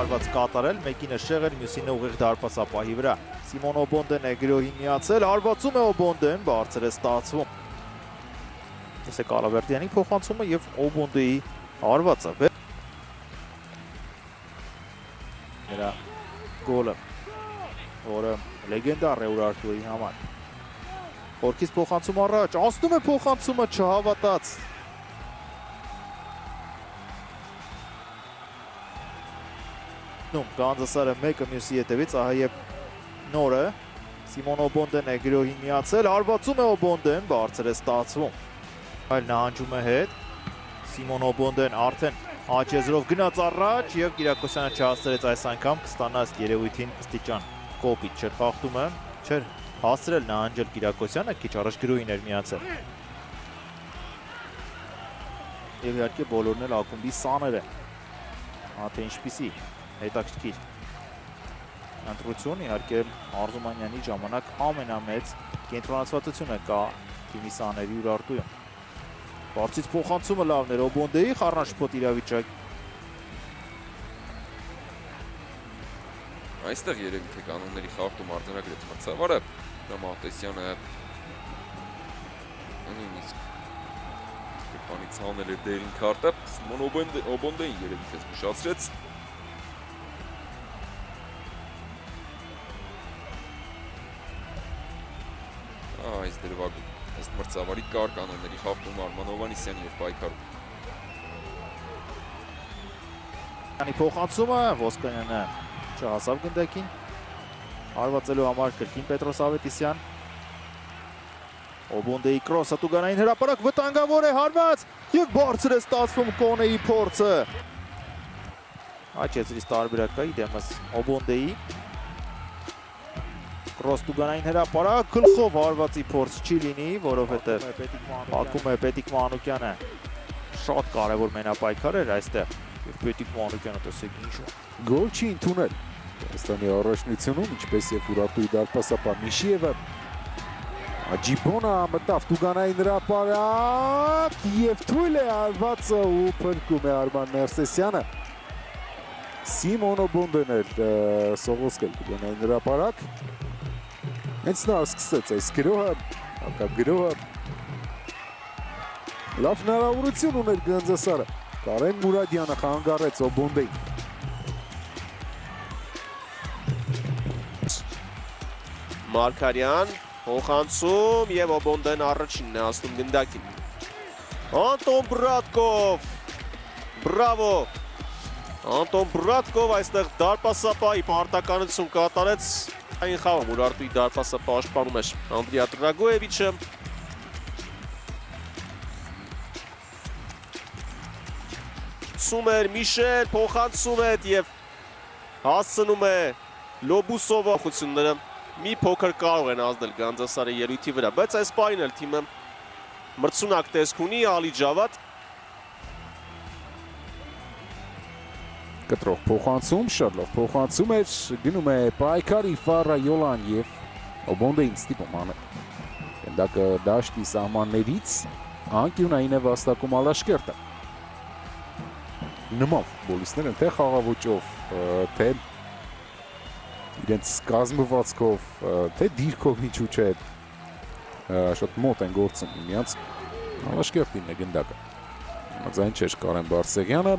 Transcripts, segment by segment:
հարված կատարել, մեկինը շեղել, մյուսինը ուղիղ դարպասապահի վրա։ Սիմոն Օբոնդեն է գրոհին միացել, հարվածում է Օբոնդեն, բարձր է ստացվում։ Տեսեք Ալավերդյանի փոխանցումը եւ Օբոնդեի հարվածը։ Նրա գոլը, որը լեգենդար է Ուրարտուի համար։ Խորքից փոխանցում առաջ, անցնում է փոխանցումը, չհավատաց։ Կանզասարը մեկը մյուսի հետևից, ահա եւ նորը Սիմոն Օբոնդեն է գրոհին միացել, հարվածում է Օբոնդեն, բարձր է ստացվում։ Այլ նահանջում է հետ, Սիմոն Օբոնդեն արդեն աճեզրով գնաց առաջ եւ Կիրակոսյանը չհասցրեց այս անգամ կստանաց երևույթին ստիճան կոպիտ չէր խախտումը, չէր հասցրել նահանջել Կիրակոսյանը, քիչ առաջ գրոհին էր միացել։ Եվ իհարկե բոլորն էլ ակումբի սաները, թե ինչպիսի հետաքրքիր ընտրություն, իհարկե Արզումանյանի ժամանակ ամենամեծ կենտրոնացվածությունը կա թիմի սաների Ուրարտուում։ Բարձից փոխանցումը լավն էր Օբոնդեի, խառնաշփոթ իրավիճակ։ Այստեղ երևի թե կանոնների խախտում արձանագրեց մրցավարը, Մատեսյանը նույնիսկ Կրպանից հանել էր դերին քարտը, Սիմոն Օբոնդեին երևի թե զգուշացրեց։ Այս դրվագում ըստ մրցավարի կար կանոնների խախտում Արման Հովհաննիսյանի եւ պայքարում։ Անի փոխանցումը Ոսկանյանը չհասավ գնդակին, հարվածելու համար կրկին Պետրոս Ավետիսյան։ Օբոնդեի կրոսը տուգանային հրապարակ, վտանգավոր է հարված եւ բարձր է ստացվում Կոնեի փորձը։ Աճեցրից տարբերակայի դեմս Օբոնդեի Կրոս տուգանային հրապարակ, գլխով հարվածի փորձ չի լինի, որովհետև հակում է Պետիկ Մանուկյանը։ Շատ կարևոր մենապայքար էր այստեղ եւ Պետիկ Մանուկյանը տեսեք ինչ գոլ չի ընդունել Հայաստանի առաջնությունում, ինչպես եւ Ուրարտուի դարպասապահ Միշիևը։ Աջիբոնը մտավ տուգանային հրապարակ եւ թույլ է հարվածը ու փրկում է Արման Ներսեսյանը։ Սիմոն Օբոնդեն էր սողոսկել տուգանային հրապարակ։ Հենց նա սկսեց այս գրոհը, հակագրոհը։ Լավ հնարավորություն ուներ Գանձասարը։ Կարեն Մուրադյանը խանգարեց Օբոնդեին։ Մարգարյան փոխանցում եւ Օբոնդեն առաջինն է հասնում գնդակին։ Անտոն Բրատկով, բրավո։ Անտոն Բրատկով այստեղ դարպասապահի պարտականություն կատարեց։ Այն խաղում Ուրարտուի դարպասապահ պաշտպանում էր Անդրիա Դրագոևիչը։ Սումեր Միշել փոխանցում է եւ հասցնում է Լոբուսովը խությունները մի փոքր կարող են ազդել Գանձասարի ելույթի վրա, բայց այս պահին էլ թիմը մրցունակ տեսք ունի Ալի Ջավադ։ Կտրող փոխանցում, շատ լավ փոխանցում էր, գնում է պայքարի Ֆարա Յոլան եւ Օբոնդեին ստիպում անել։ Գնդակը դաշտի սահմաններից անկյունային է վաստակում Ալաշկերտը։ Նման ֆուտբոլիստները թե խաղաոճով, թե իրենց կազմվածքով, թե դիրքով ինչու չէ, շատ մոտ են գործում միմյանց։ Ալաշկերտին է գնդակը։ Այն չէր Կարեն Բարսեղյանը։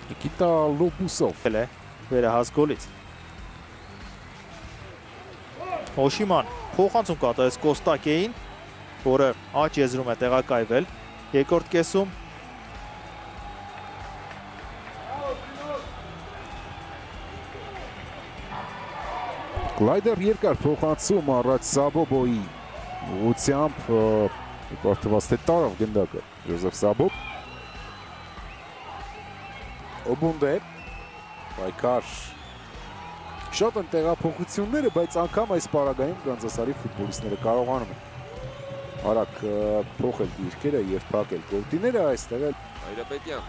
Նիկիտա Լոբուսով է վերահաս գոլից։ Օշիման փոխանցում կատարեց Կոստակեին, որը աճ եզրում է տեղակայվել երկրորդ կեսում։ Գլայդեր երկար փոխանցում առաջ Սաբոբոյի ուղղությամբ պարտված թե տարավ գնդակը Յոզեֆ Սաբոբ։ Օբոնդե պայքար շատ են տեղափոխությունները, բայց անգամ այս պարագայում Գանձասարի ֆուտբոլիստները կարողանում են արագ փոխել դիրքերը եւ փակել գոլտիները այստեղ էլ Հայրապետյան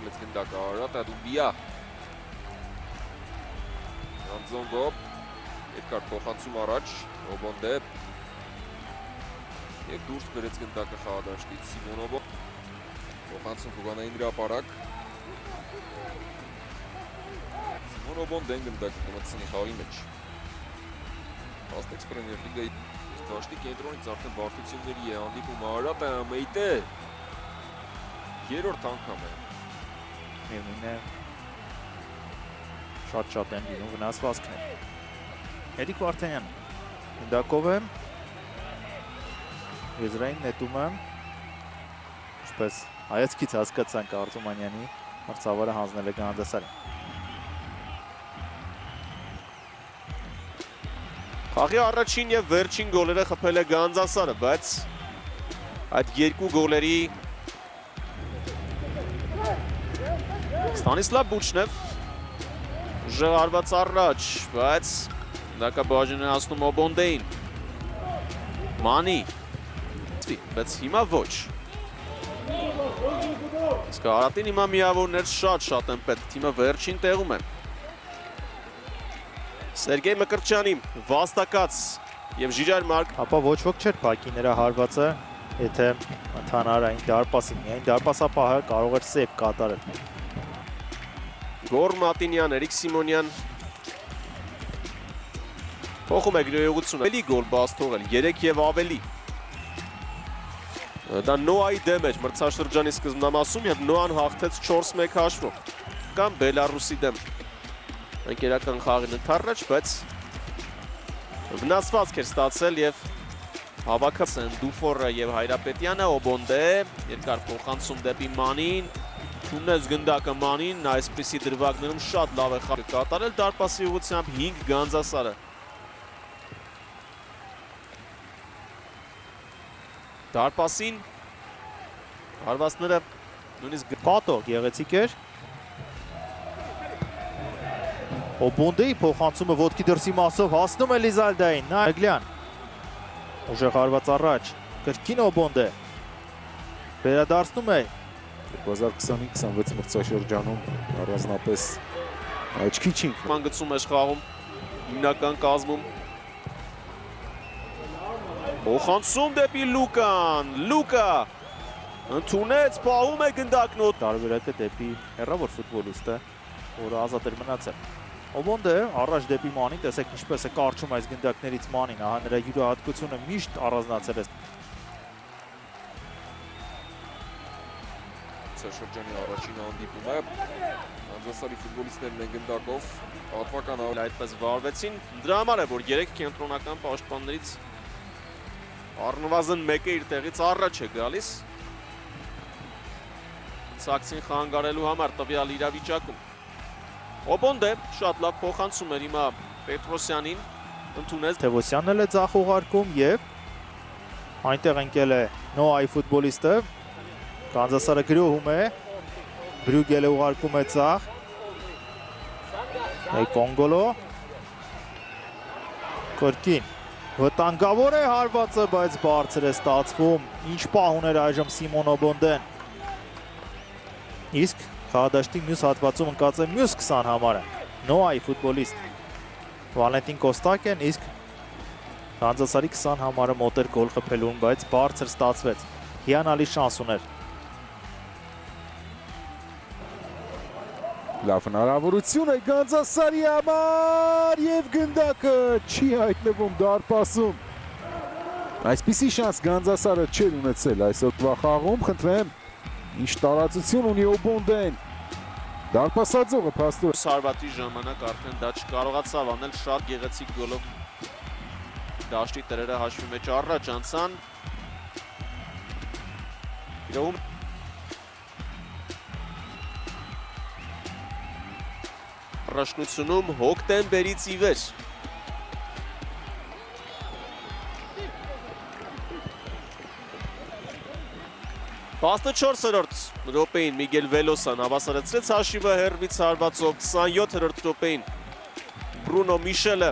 Լեց գնդակը Արատա Դուբիա Անձոնգո երկար փոխանցում առաջ Օբոնդե եւ դուրս բերեց գնդակը խաղադաշտից Սիմոն Օբոնդե Փոխանցում Հուգանային հրապարակ։ Սիմոն Օբոնդեն գնդակ կմտցնի խաղի մեջ։ Aztecs Premier League-ի դաշտի կենտրոնից արդեն բարդությունների է հանդիպում Արադ Ամեյտե։ Երրորդ անգամ է։ Միևնույն է շատ են լինում վնասվածքներ։ Էդիկ Վարդանյան գնդակով է, եզրային նետում է, ինչպես հայացքից հասկացանք Արտումանյանի մրցավարը հանձնել է Գանձասարին։ Խաղի առաջին եւ վերջին գոլերը խփել է Գանձասարը, բայց այդ երկու գոլերի Ստանիսլավ Բուչնև ուժեղ արված առաջ, բայց դակաբաժինը հասնում Օբոնդեին։ Մանի, բայց հիմա ոչ։ Իսկ Արատին հիմա միավորներ շատ են պետք, թիմը վերջին տեղում է։ Սերգեյ Մկրտչյանի վաստակած եւ Ժիրայր Մարկ Ապա ոչ ոք չէր փակի նրա հարվածը, եթե ընդհանրային դարպասին, միայն դարպասապահը կարող էր սեյվ կատարել։ Գոր Մատինյան, Էրիկ Սիմոնյան փոխում է գրոյողությունը։ Ավելի գոլ բաց թողել, 3 եւ ավելի։ Դա Նոայի դեմ էր մրցաշրջանի սկզբնամասում եւ Նոան հաղթեց 4-1 հաշվով։ Կամ Բելարուսի դեմ ընկերական խաղին ընթառաջ, բայց վնասվածք էր ստացել եւ հավաքած են Դուֆորը եւ Հայրապետյանը, Օբոնդե, երկար փոխանցում դեպի Մանին, Թունես գնդակը Մանին, այսպիսի դրվագներում շատ լավ է խաղը կատարել, դարպասի ուղղությամբ 5 Գանձասարը։ Դարպասին հարվածները նույնիսկ Կատո գեղեցիկ էր։ Օբոնդեի փոխանցումը ոտքի դրսի մասով հասնում է Լիզալդային, Նագլյան։ Ուժեղ հարված առաջ, կրկին Օբոնդե։ Վերադարձնում է 2025-26 մրցաշրջանում առանձնապես աչքի չինք մանգցում է խաղում հիմնական կազմում Փոխանցում դեպի Լուկան, Լուկա ընդունեց, պահում է գնդակնոտ տարբերակը դեպի հեռավոր ֆուտբոլիստը, որը ազատ էր մնացել։ Օբոնդե առաջ դեպի Մանին, տեսեք ինչպես է կարճում այս գնդակներից Մանին, ահա նրա յուրահատկությունը միշտ առանձնացել է։ Շրջանի առաջին հանդիպումը Գանձասարի ֆուտբոլիստներն են գնդակով պատվական այդպես վարվեցին, դրա համար է, որ 3 կենտրոնական պաշտպաններից առնվազն մեկը իր տեղից առաջ է գալիս Սաքսին խանգարելու համար տվյալ իրավիճակում Օբոնդե շատ լավ փոխանցում էր հիմա Պետրոսյանին ընդունեց Թևոսյանն էլ է ձախ ուղարկում եւ այնտեղ ընկել է Նոայի ֆուտբոլիստը Գանձասարը գրոհում է, Բրյուգելը ուղարկում է ձախ, Կոնգոլո, կրկին, վտանգավոր է հարվածը, բայց բարձր է ստացվում, ինչ պահ ուներ այժմ Սիմոն Օբոնդեն, իսկ խաղադաշտի մյուս հատվածում ընկած է մյուս 20 համարը, Նոայի ֆուտբոլիստ, Վալենտին Կոստակեն, իսկ Գանձասարի 20 համարը մոտ էր գոլ խփելուն, բայց բարձր ստացվեց, հիանալի շանս ուներ, Լավ հնարավորություն է Գանձասարի համար եւ գնդակը չի հայտնվում դարպասում։ Այսպիսի շանս Գանձասարը չէր ունեցել այսօրվա խաղում, խնդրեմ, ինչ տարածություն ունի Օբոնդեն։ Դարպասաձողը փաստորեն Սարվատի ժամանակ արդեն դա չկարողացավ անել շատ գեղեցիկ գոլով դաշտի տերերը հաշվի մեջ առաջ անցան իրոք առաջնությունում հոկտեմբերից ի վեր 14-րդ րոպեին Միգել Վելոսան հավասարեցրեց հաշիվը հեռվից հարվածով 27-րդ րոպեին Բրունո Միշելը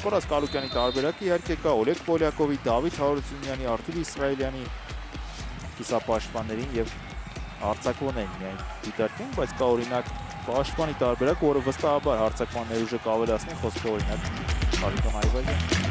Նիկոլաս Կալուկյանի տարբերակը իհարկե կա Օլեգ Պոլյակովի, Դավիթ Հարությունյանի, Արտուր Իսրայելյանի կիսապաշտպաններին եւ արձակողներին միայն դիտարկենք, բայց կա օրինակ Պաշտպանի տարբերակ, որը վստահաբար հարցակման ներուժը կավելացնի, խոսքը օրինակ Խարիկան Այվազյան։